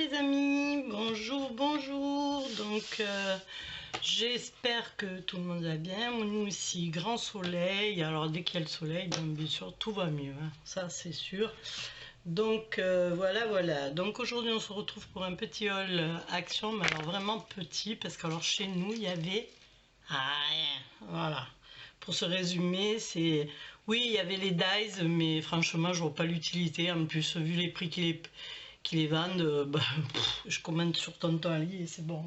les amis, bonjour, bonjour. Donc j'espère que tout le monde va bien. Nous ici, grand soleil. Alors dès qu'il y a le soleil, donc, bien sûr, tout va mieux, hein. Ça c'est sûr. Donc voilà. Donc aujourd'hui on se retrouve pour un petit haul Action, mais alors vraiment petit, parce qu'alors chez nous il y avait rien. Voilà. Pour se résumer, c'est... Oui, il y avait les Dies, mais franchement, je vois pas l'utilité. En plus, vu les prix qu'ils les vendent, bah, je commande sur Tonton Ali et c'est bon.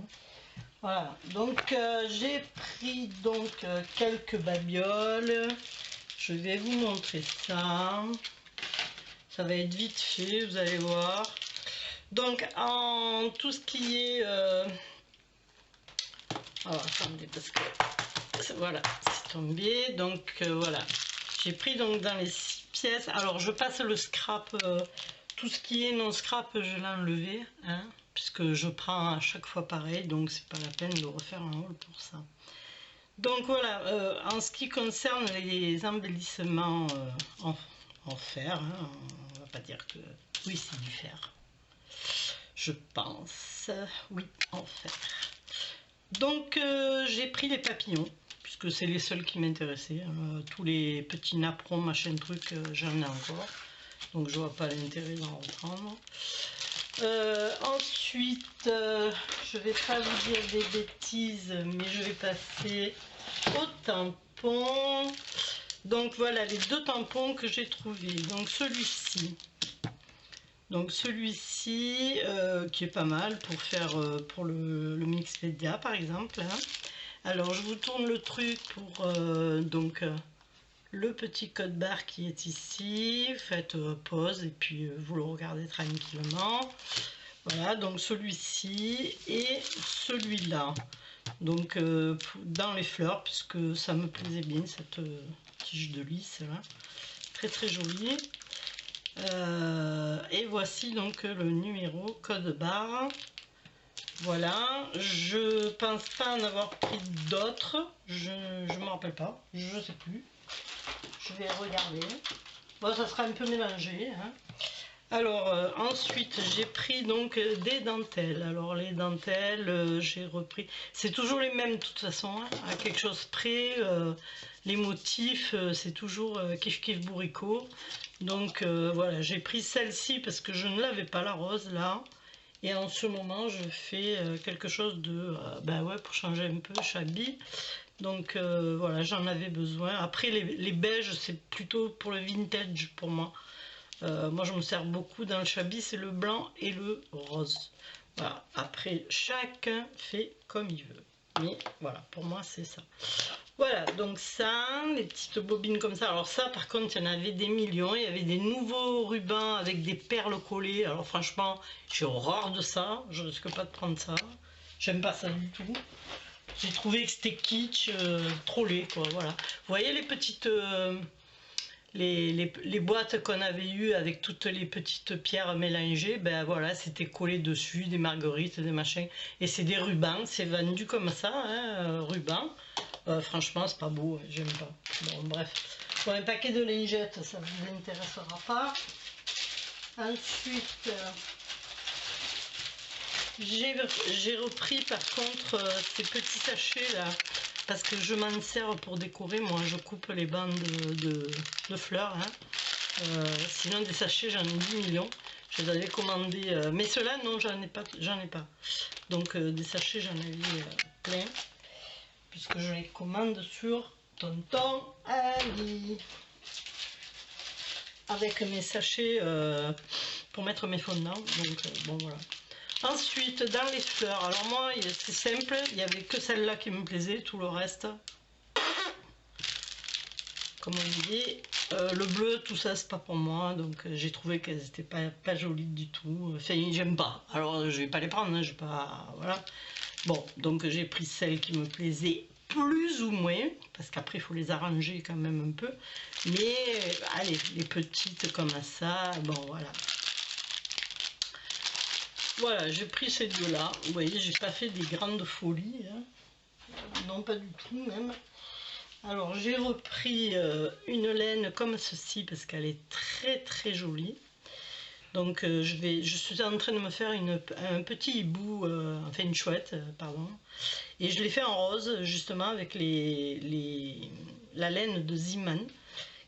Voilà. Donc, j'ai pris donc quelques babioles. Je vais vous montrer ça. Ça va être vite fait, vous allez voir. Donc, en tout ce qui est... Alors, attendez, parce que... Voilà, c'est tombé. Donc voilà, j'ai pris donc dans les 6 pièces. Alors je passe le scrap, tout ce qui est non scrap je l'ai enlevé, hein, puisque je prends à chaque fois pareil, donc c'est pas la peine de refaire un haul pour ça. Donc voilà, en ce qui concerne les embellissements en fer, hein, on va pas dire que... Oui, c'est du fer, je pense, oui, en fer. Donc j'ai pris les papillons, puisque c'est les seuls qui m'intéressaient. Tous les petits napperons, machin truc, j'en ai encore. Donc je vois pas l'intérêt d'en reprendre. Ensuite, je vais pas vous dire des bêtises, mais je vais passer aux tampons. Donc voilà les deux tampons que j'ai trouvés. Donc celui-ci. Donc celui-ci qui est pas mal pour faire pour le Mixpedia par exemple, hein. Alors je vous tourne le truc pour donc le petit code barre qui est ici. Faites pause et puis vous le regardez tranquillement. Voilà, donc celui-ci et celui-là. Donc dans les fleurs, puisque ça me plaisait bien cette tige de lys là. Très très jolie. Et voici donc le numéro code barre. Voilà, je pense pas en avoir pris d'autres, je ne me rappelle pas, je sais plus, je vais regarder. Bon, ça sera un peu mélangé, hein. Alors ensuite j'ai pris donc des dentelles. Alors les dentelles, j'ai repris, c'est toujours les mêmes de toute façon, hein, à quelque chose près. Les motifs c'est toujours kiff kiff bourricot. Donc voilà, j'ai pris celle-ci parce que je ne l'avais pas, la rose là. Et en ce moment je fais quelque chose de bah ouais, pour changer un peu shabby. Donc voilà, j'en avais besoin. Après les beiges c'est plutôt pour le vintage pour moi. Moi je me sers beaucoup dans le shabby, c'est le blanc et le rose. Voilà, après chacun fait comme il veut. Mais voilà, pour moi c'est ça. Voilà, donc ça, les petites bobines comme ça. Alors ça par contre il y en avait des millions. Il y avait des nouveaux rubans avec des perles collées. Alors franchement j'ai horreur de ça, je risque pas de prendre ça. J'aime pas ça du tout. J'ai trouvé que c'était kitsch, trop laid quoi, voilà. Vous voyez les petites... les boîtes qu'on avait eues avec toutes les petites pierres mélangées, ben voilà, c'était collé dessus, des marguerites, des machins. Et c'est des rubans, c'est vendu comme ça, hein, rubans. Franchement, c'est pas beau, j'aime pas. Bon, bref. Pour un paquet de lingettes, ça ne vous intéressera pas. Ensuite, j'ai repris par contre ces petits sachets là. Parce que je m'en sers pour décorer, moi je coupe les bandes de fleurs, hein. Sinon des sachets j'en ai 10 millions, je les avais commandés, mais ceux-là non j'en ai pas, donc des sachets j'en avais plein, puisque je les commande sur Tonton Ali, avec mes sachets pour mettre mes fondants, donc bon voilà. Ensuite, dans les fleurs, alors moi, c'est simple, il n'y avait que celle-là qui me plaisait, tout le reste, comme on dit, le bleu, tout ça, c'est pas pour moi, donc j'ai trouvé qu'elles n'étaient pas jolies du tout, enfin, j'aime pas, alors je vais pas les prendre, hein, je vais pas, voilà. Bon, donc j'ai pris celles qui me plaisaient plus ou moins, parce qu'après, il faut les arranger quand même un peu, mais allez, les petites comme ça, bon, voilà. Voilà, j'ai pris ces deux-là. Vous voyez, j'ai pas fait des grandes folies, hein. Non, pas du tout même. Alors, j'ai repris une laine comme ceci parce qu'elle est très très jolie. Donc je suis en train de me faire un petit hibou, enfin une chouette, pardon. Et je l'ai fait en rose, justement, avec la laine de Ziman,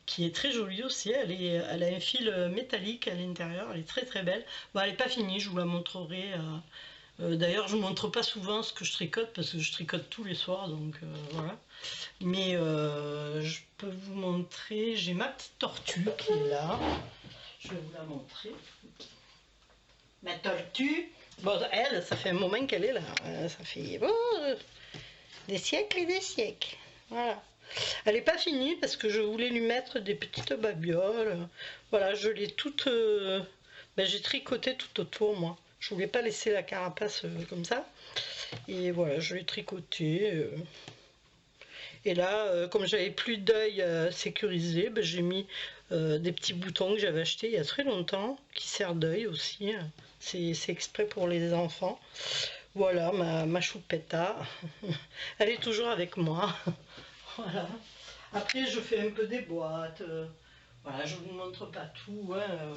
qui est très jolie aussi. Elle a un fil métallique à l'intérieur, elle est très très belle. Bon, elle n'est pas finie, je vous la montrerai. D'ailleurs, je ne montre pas souvent ce que je tricote, parce que je tricote tous les soirs, donc voilà. Mais je peux vous montrer, j'ai ma petite tortue qui est là. Je vais vous la montrer. Ma tortue, bon, elle, ça fait un moment qu'elle est là. Ça fait des siècles et des siècles. Voilà. Elle n'est pas finie parce que je voulais lui mettre des petites babioles. Voilà, je l'ai toute... j'ai tricoté tout autour, moi. Je voulais pas laisser la carapace comme ça. Et voilà, je l'ai tricoté. Et là, comme j'avais plus d'œil sécurisé, j'ai mis des petits boutons que j'avais achetés il y a très longtemps, qui servent d'œil aussi. C'est exprès pour les enfants. Voilà, ma choupetta. Elle est toujours avec moi. Voilà. Après, je fais un peu des boîtes. Voilà, je vous montre pas tout. Hein.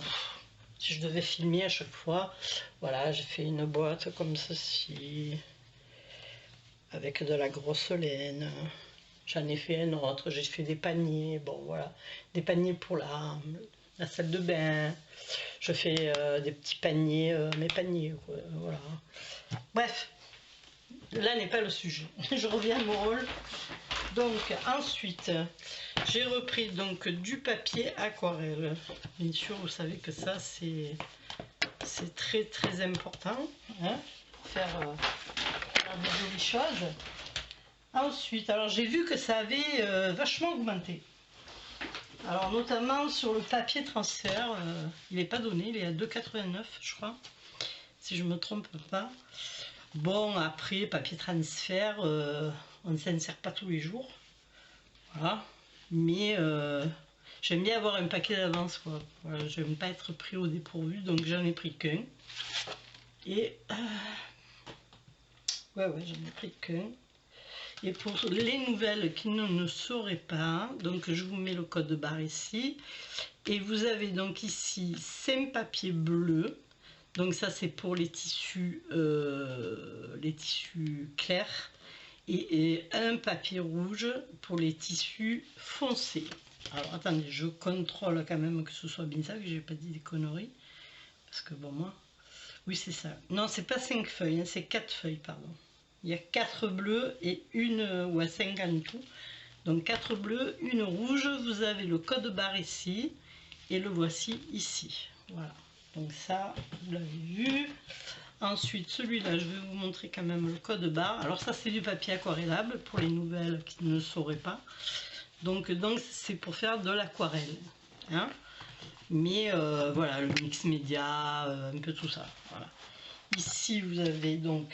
Si je devais filmer à chaque fois, voilà, j'ai fait une boîte comme ceci, avec de la grosse laine. J'en ai fait un autre, j'ai fait des paniers, bon voilà, des paniers pour la salle de bain. Je fais des petits paniers, mes paniers, quoi, voilà. Bref, là n'est pas le sujet. Je reviens à mon rôle. Donc ensuite, j'ai repris donc du papier aquarelle. Bien sûr, vous savez que ça c'est très très important, hein, pour faire des jolies choses. Ensuite, alors j'ai vu que ça avait vachement augmenté. Alors notamment sur le papier transfert, il n'est pas donné, il est à 2,89 je crois, si je ne me trompe pas. Bon, après, papier transfert, on ne s'en sert pas tous les jours. Voilà. Mais j'aime bien avoir un paquet d'avance, quoi. Voilà, j'aime pas être pris au dépourvu, donc j'en ai pris qu'un. Et ouais, j'en ai pris qu'un. Et pour les nouvelles qui ne sauraient pas, donc je vous mets le code barre ici. Et vous avez donc ici 5 papiers bleus. Donc ça c'est pour les tissus clairs. Et un papier rouge pour les tissus foncés. Alors attendez, je contrôle quand même que ce soit bien ça, que j'ai pas dit des conneries. Parce que bon, moi... Oui, c'est ça. Non, c'est pas 5 feuilles, hein, c'est 4 feuilles, pardon. Il y a 4 bleus et une, ou 5 en tout. Donc 4 bleus, une rouge. Vous avez le code barre ici. Et le voici ici. Voilà. Donc ça, vous l'avez vu. Ensuite, celui-là, je vais vous montrer quand même le code barre. Alors ça, c'est du papier aquarellable pour les nouvelles qui ne sauraient pas. Donc c'est pour faire de l'aquarelle. Hein, mais voilà, le mix média, un peu tout ça. Voilà. Ici, vous avez donc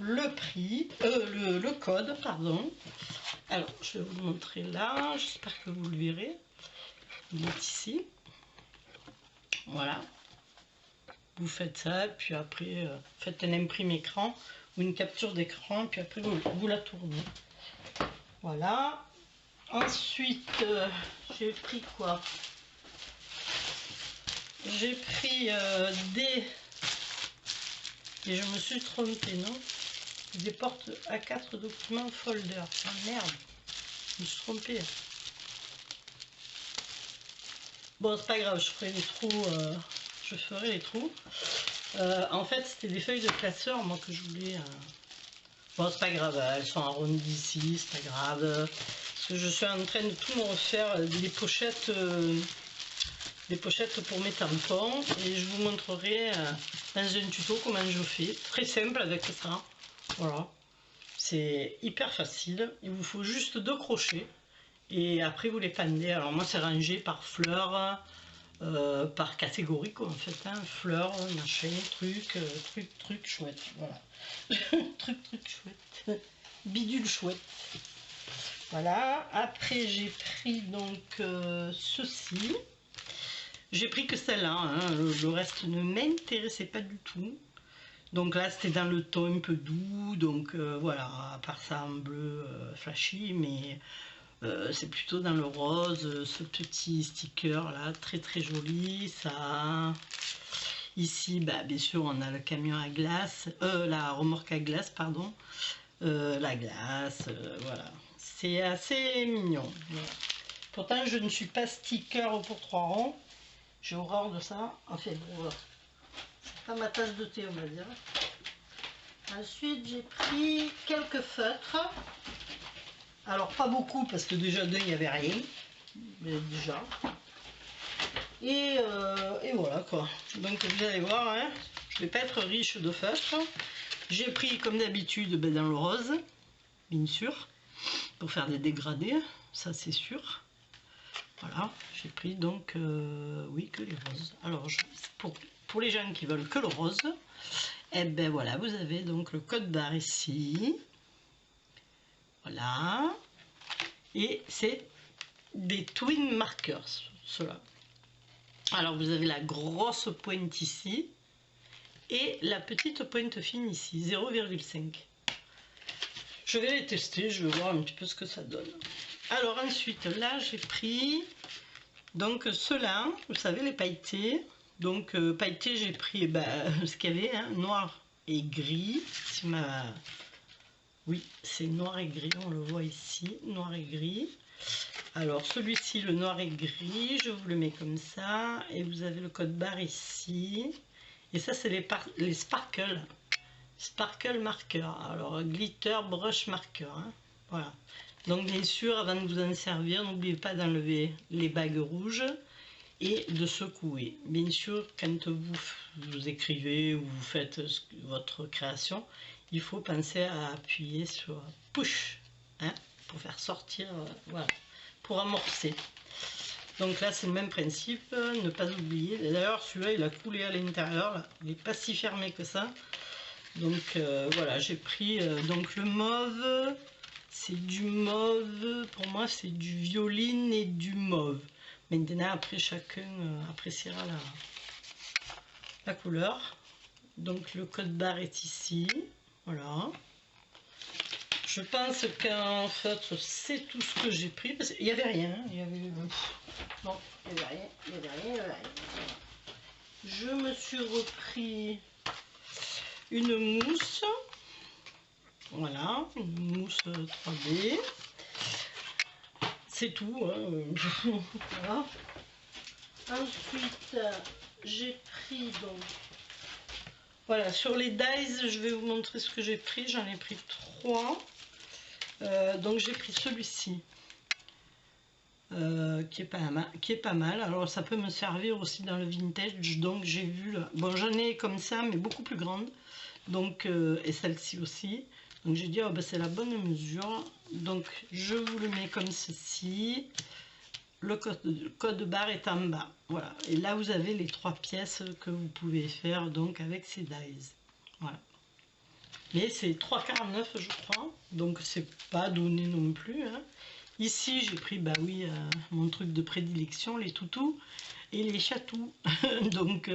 le prix, le code, pardon. Alors, je vais vous le montrer là. J'espère que vous le verrez. Il est ici. Voilà. Vous faites ça, puis après, faites un imprime écran ou une capture d'écran, puis après, vous la tournez. Voilà. Ensuite, j'ai pris quoi? J'ai pris des... Et je me suis trompée, non? Des portes A4 documents folder. Ah merde, je me suis trompée. Bon, c'est pas grave, je ferai les trous. Je ferai les trous. En fait, c'était des feuilles de classeur, moi, que je voulais... Bon, c'est pas grave, elles sont arrondies ici, c'est pas grave. Parce que je suis en train de tout me refaire, des pochettes pour mes tampons. Et je vous montrerai dans un tuto comment je fais. Très simple avec ça. Voilà. C'est hyper facile. Il vous faut juste 2 crochets. Et après, vous les pendez. Alors moi, c'est rangé par fleurs, par catégorie, quoi, en fait. Hein. Fleurs, machin, truc, chouette. Voilà. truc, chouette. Bidule chouette. Voilà. Après, j'ai pris donc ceci. J'ai pris que celle-là. Hein. Le reste ne m'intéressait pas du tout. Donc là, c'était dans le ton un peu doux. Donc voilà, à part ça, en bleu flashy, mais... c'est plutôt dans le rose, ce petit sticker là, très très joli. Ça, Ici, bah, bien sûr, on a le camion à glace, la remorque à glace, pardon, la glace, voilà. C'est assez mignon. Voilà. Pourtant, je ne suis pas sticker pour 3 ronds. J'ai horreur de ça. Enfin, voilà. C'est pas ma tasse de thé, on va dire. Ensuite, j'ai pris quelques feutres. Alors, pas beaucoup, parce que déjà, il n'y avait rien. Mais déjà. Et voilà, quoi. Donc, vous allez voir, hein, je vais pas être riche de feutres. J'ai pris, comme d'habitude, ben, dans le rose, bien sûr, pour faire des dégradés, ça c'est sûr. Voilà, j'ai pris donc, oui, que les roses. Alors, pour les gens qui veulent que le rose, et ben voilà, vous avez donc le code barre ici. Voilà. Et c'est des twin markers, ceux-là. Alors, vous avez la grosse pointe ici et la petite pointe fine ici, 0,5. Je vais les tester, je vais voir un petit peu ce que ça donne. Alors ensuite, là, j'ai pris donc ceux-là, vous savez, les pailletés. Donc pailletés, j'ai pris ce qu'il y avait, hein, noir et gris. Oui, c'est noir et gris, on le voit ici, noir et gris. Alors celui-ci, le noir et gris, je vous le mets comme ça. Et vous avez le code barre ici. Et ça, c'est les sparkle. Sparkle marker. Alors glitter brush marker. Hein. Voilà. Donc bien sûr, avant de vous en servir, n'oubliez pas d'enlever les bagues rouges et de secouer. Bien sûr, quand vous écrivez ou vous faites votre création, il faut penser à appuyer sur push, hein, pour faire sortir, voilà, pour amorcer. Donc là, c'est le même principe, ne pas oublier. D'ailleurs, celui-là, il a coulé à l'intérieur, il n'est pas si fermé que ça. Donc voilà, j'ai pris donc le mauve, c'est du mauve, pour moi c'est du violine et du mauve. Maintenant, après, chacun appréciera la couleur. Donc le code barre est ici, voilà. Je pense qu'en fait, c'est tout ce que j'ai pris, parce qu'il n'y avait rien, il y avait... Non, il n'y avait rien, il n'y avait rien, il n'y avait rien. Je me suis repris une mousse, voilà, une mousse 3D, c'est tout, hein. Voilà. Ensuite, j'ai pris donc, voilà, sur les dies, je vais vous montrer ce que j'ai pris, j'en ai pris 3, donc j'ai pris celui-ci, qui est pas mal, alors ça peut me servir aussi dans le vintage, donc j'ai vu, bon j'en ai comme ça, mais beaucoup plus grande, donc, et celle-ci aussi. Donc j'ai dit, oh, ben, c'est la bonne mesure. Donc je vous le mets comme ceci. Le code barre est en bas. Voilà. Et là vous avez les 3 pièces que vous pouvez faire donc avec ces dies. Voilà. Mais c'est 3,49 je crois. Donc c'est pas donné non plus. Hein. Ici j'ai pris, bah oui, mon truc de prédilection, les toutous et les chatous. Donc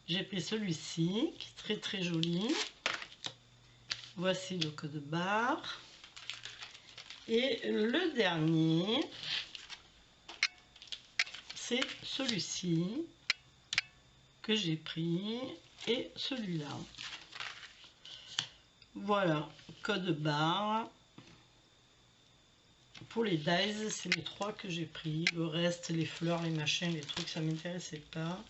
j'ai pris celui-ci qui est très très joli. Voici le code barre. Et le dernier, c'est celui-ci que j'ai pris et celui-là. Voilà, code barre. Pour les dies, c'est les 3 que j'ai pris. Le reste, les fleurs, les machins, les trucs, ça m'intéressait pas.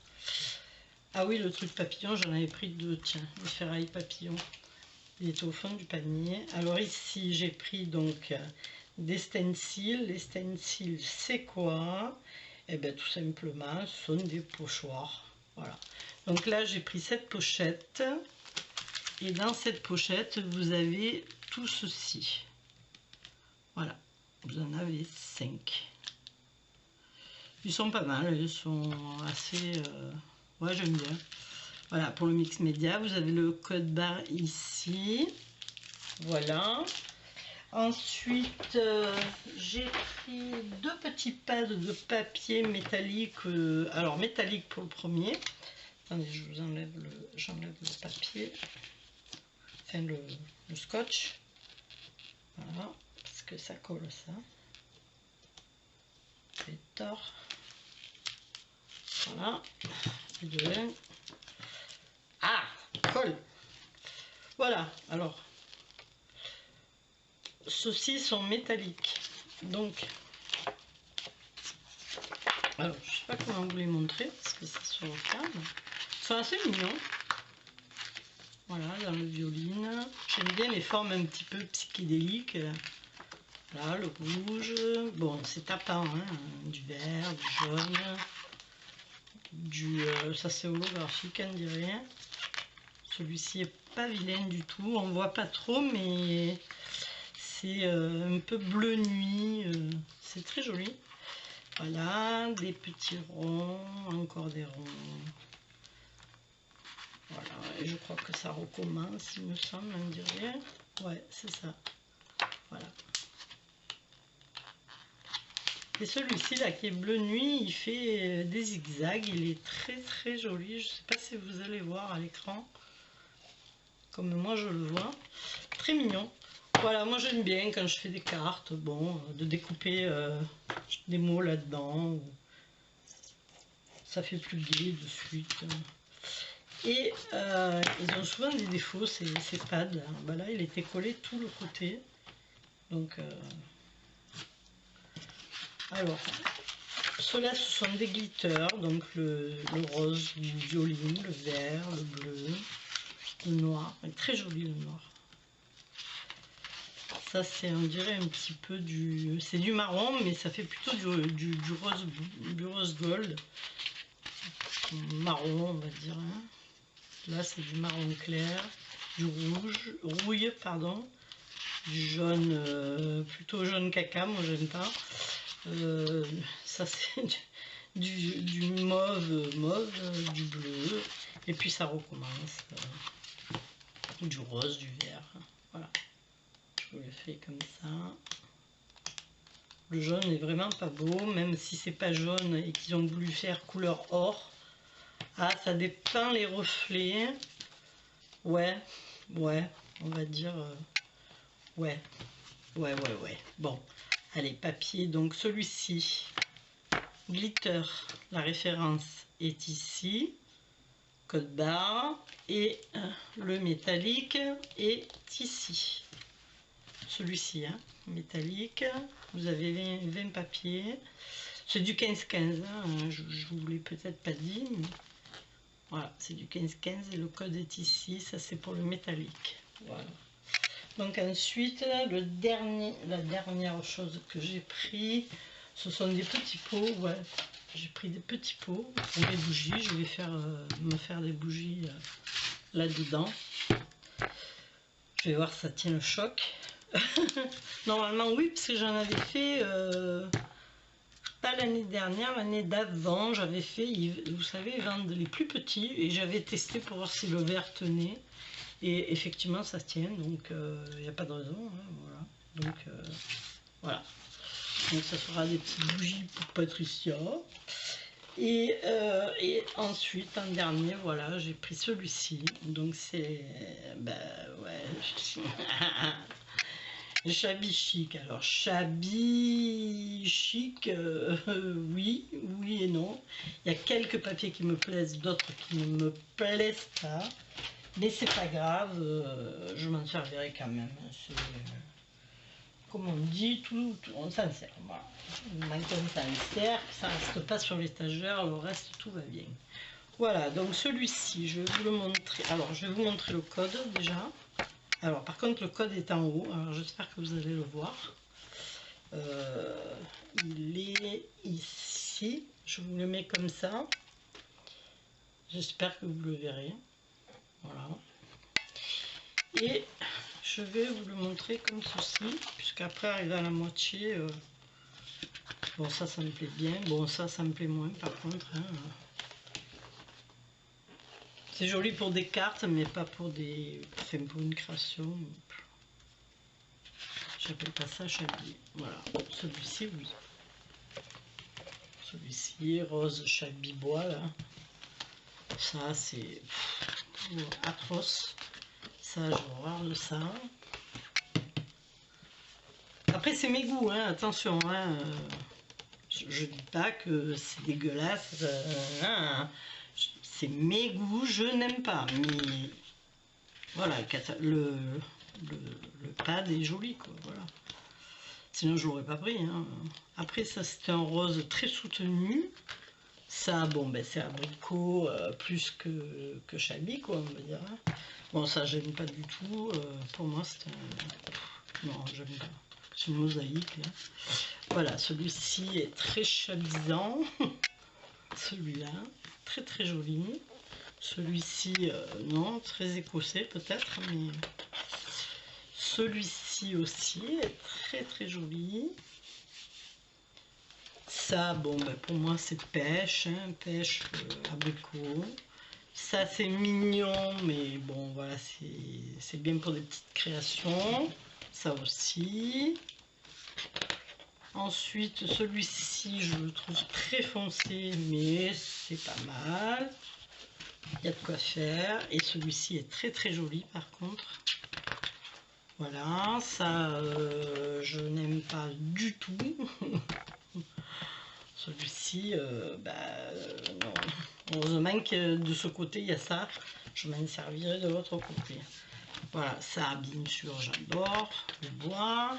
Ah oui, le truc papillon, j'en avais pris 2, tiens, les ferrailles papillons. Il était au fond du panier. Alors ici, j'ai pris donc des stencils. Les stencils, c'est quoi? Eh bien, tout simplement, ce sont des pochoirs. Voilà. Donc là, j'ai pris cette pochette. Et dans cette pochette, vous avez tout ceci. Voilà. Vous en avez 5. Ils sont pas mal. Ils sont assez... Ouais, j'aime bien. Voilà, pour le mix média, vous avez le code barre ici. Voilà. Ensuite, j'ai pris 2 petits pads de papier métallique. Alors, métallique pour le premier. Attendez, je vous enlève j'enlève le papier. Enfin, le scotch. Voilà, parce que ça colle ça. C'est tort. Voilà. Ah, colle. Voilà, alors. Ceux-ci sont métalliques. Donc, alors, je sais pas comment vous les montrer parce que ça se regarde. Ils sont assez mignons. Voilà, dans le violine. J'aime bien les formes un petit peu psychédéliques. Là, le rouge. Bon, c'est tapant, hein. Du vert, du jaune. Ça c'est holographique, on dirait. Celui-ci est pas vilain du tout. On voit pas trop, mais c'est un peu bleu nuit. C'est très joli. Voilà, des petits ronds, encore des ronds. Voilà, et je crois que ça recommence, il me semble, on dirait. Ouais, c'est ça. Voilà. Et celui-ci, là, qui est bleu nuit, il fait des zigzags. Il est très, très joli. Je ne sais pas si vous allez voir à l'écran. Comme moi, je le vois. Très mignon. Voilà, moi, j'aime bien quand je fais des cartes, bon, de découper des mots là-dedans. Ça fait plus gai de suite. Et ils ont souvent des défauts, ces pads. Ben là, il était collé tout le côté. Donc, alors, ceux-là, ce sont des glitters. Donc, le rose, le violine, le vert, le bleu, le noir. Il est très joli, le noir. Ça, c'est, on dirait, un petit peu du... C'est du marron, mais ça fait plutôt du rose gold. Marron, on va dire. Hein. Là, c'est du marron clair, du rouille, pardon, du jaune, plutôt jaune caca, moi j'aime pas. Ça, c'est du mauve, du bleu, et puis ça recommence. Du rose, du vert. Voilà. Je vous le fais comme ça. Le jaune est vraiment pas beau, même si c'est pas jaune et qu'ils ont voulu faire couleur or. Ah, ça dépeint les reflets. Ouais, on va dire... ouais. Bon, allez, papier. Donc celui-ci, glitter, la référence est ici. Code barre. Et le métallique est ici. Celui-ci, hein, métallique. Vous avez 20 papiers. C'est du 15-15, hein, je vous l'ai peut-être pas dit. Mais voilà, c'est du 15-15 et le code est ici. Ça, c'est pour le métallique. Voilà. Donc ensuite, la dernière chose que j'ai pris, ce sont des petits pots. Ouais, j'ai pris des petits pots pour les bougies. Je vais me faire des bougies là-dedans. Je vais voir si ça tient le choc. Normalement oui, parce que j'en avais fait pas l'année dernière, l'année d'avant. J'avais fait, vous savez, ils vendent les plus petits et j'avais testé pour voir si le verre tenait. Et effectivement, ça tient, donc il n'y a pas de raison. Hein, voilà. Donc, voilà. Donc, ça sera des petites bougies pour Patricia. Et ensuite, en dernier, voilà, j'ai pris celui-ci. Donc, c'est... Ben, ouais... Shabby chic. Alors, shabby chic, oui et non. Il y a quelques papiers qui me plaisent, d'autres qui ne me plaisent pas. Mais c'est pas grave, je m'en servirai quand même. Comme on dit, on s'en sert. Voilà. Maintenant, on s'en sert, ça reste pas sur l'étagère, le reste, tout va bien. Voilà, donc celui-ci, je vais vous le montrer. Alors, je vais vous montrer le code déjà. Alors, par contre, le code est en haut, alors j'espère que vous allez le voir. Il est ici, je vous le mets comme ça. J'espère que vous le verrez. Voilà. Et je vais vous le montrer comme ceci, puisqu'après, arrivé à la moitié, bon, ça me plaît bien. Bon, ça me plaît moins, par contre. Hein. C'est joli pour des cartes, mais pas pour des... Enfin, pour une création. J'appelle pas ça shabby. Voilà, celui-ci, oui. Celui-ci, rose shabby bois, là. Ça, c'est atroce. Ça, j'ai horreur de ça. Après, c'est mes goûts, hein, attention. Hein, je dis pas que c'est dégueulasse, c'est mes goûts, je n'aime pas, mais voilà, le pad est joli, quoi, voilà. Sinon je l'aurais pas pris, hein. Après ça c'est un rose très soutenu. Ça, bon, ben c'est abricot plus que Chablis, quoi, on va dire. Bon, ça, j'aime pas du tout. Pour moi, c'est un... Non, j'aime pas. C'est une mosaïque. Là. Voilà, celui-ci est très chablisant. Celui-là, très très joli. Celui-ci, non, très écossais peut-être, mais... Celui-ci aussi est très très joli. Ça, bon, ben pour moi, c'est pêche, hein, pêche abricot. Ça, c'est mignon, mais bon, voilà, c'est bien pour des petites créations. Ça aussi. Ensuite, celui-ci, je le trouve très foncé, mais c'est pas mal. Il y a de quoi faire. Et celui-ci est très très joli, par contre. Voilà, ça, je n'aime pas du tout. Celui-ci, non. Heureusement que de ce côté, il y a ça. Je m'en servirai de l'autre côté. Voilà, ça, bien sûr, j'adore. Le bois.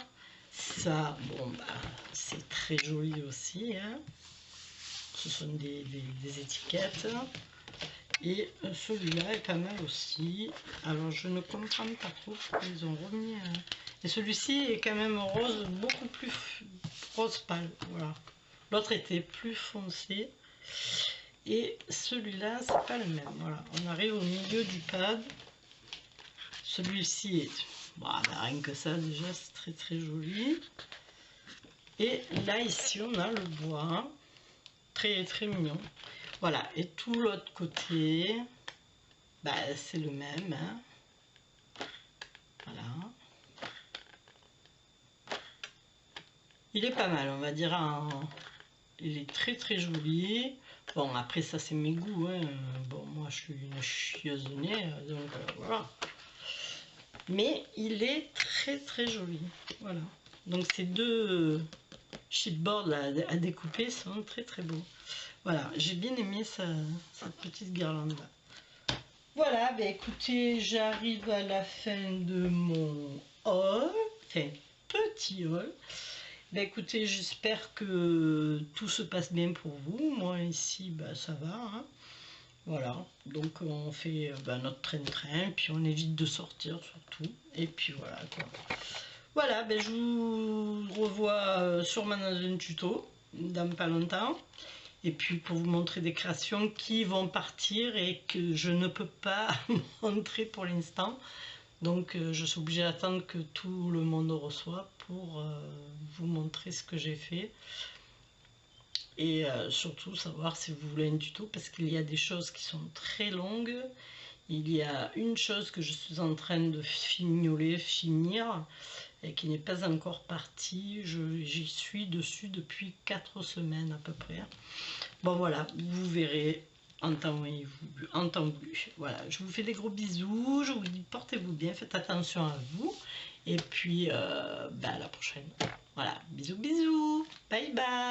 Ça, bon, bah, c'est très joli aussi. Hein. Ce sont des étiquettes. Et celui-là est pas mal aussi. Alors, je ne comprends pas trop pourquoi ils ont remis... Et celui-ci est quand même rose, beaucoup plus rose pâle. Voilà. L'autre était plus foncé. Et celui-là, c'est pas le même. Voilà, on arrive au milieu du pad. Celui-ci est... Bon, bah, rien que ça, déjà, c'est très très joli. Et là, ici, on a le bois. Très très mignon. Voilà, et tout l'autre côté, bah, c'est le même. Hein. Voilà. Il est pas mal, on va dire. Il est très très joli. Bon, après ça c'est mes goûts. Hein. Bon, moi je suis une chieuse de nez, donc voilà. Mais il est très très joli. Voilà. Donc ces deux chipboards là, à découper sont très très beaux. Voilà, j'ai bien aimé cette petite guirlande là. Voilà, ben écoutez, j'arrive à la fin de mon haul. Enfin, petit haul. Ben écoutez, j'espère que tout se passe bien pour vous. Moi ici, ben, ça va. Hein. Voilà, donc on fait notre train-train, puis on évite de sortir surtout. Et puis voilà quoi. Voilà, ben, je vous revois sûrement dans un tuto, dans pas longtemps. Et puis pour vous montrer des créations qui vont partir et que je ne peux pas montrer pour l'instant. Donc je suis obligée d'attendre que tout le monde reçoive pour vous montrer ce que j'ai fait. Et surtout savoir si vous voulez un tuto parce qu'il y a des choses qui sont très longues. Il y a une chose que je suis en train de finir et qui n'est pas encore partie. J'y suis dessus depuis 4 semaines à peu près. Bon voilà, vous verrez en temps voulu. Voilà, je vous fais des gros bisous, je vous dis portez-vous bien, faites attention à vous. Et puis à la prochaine. Voilà, bisous bisous, bye bye.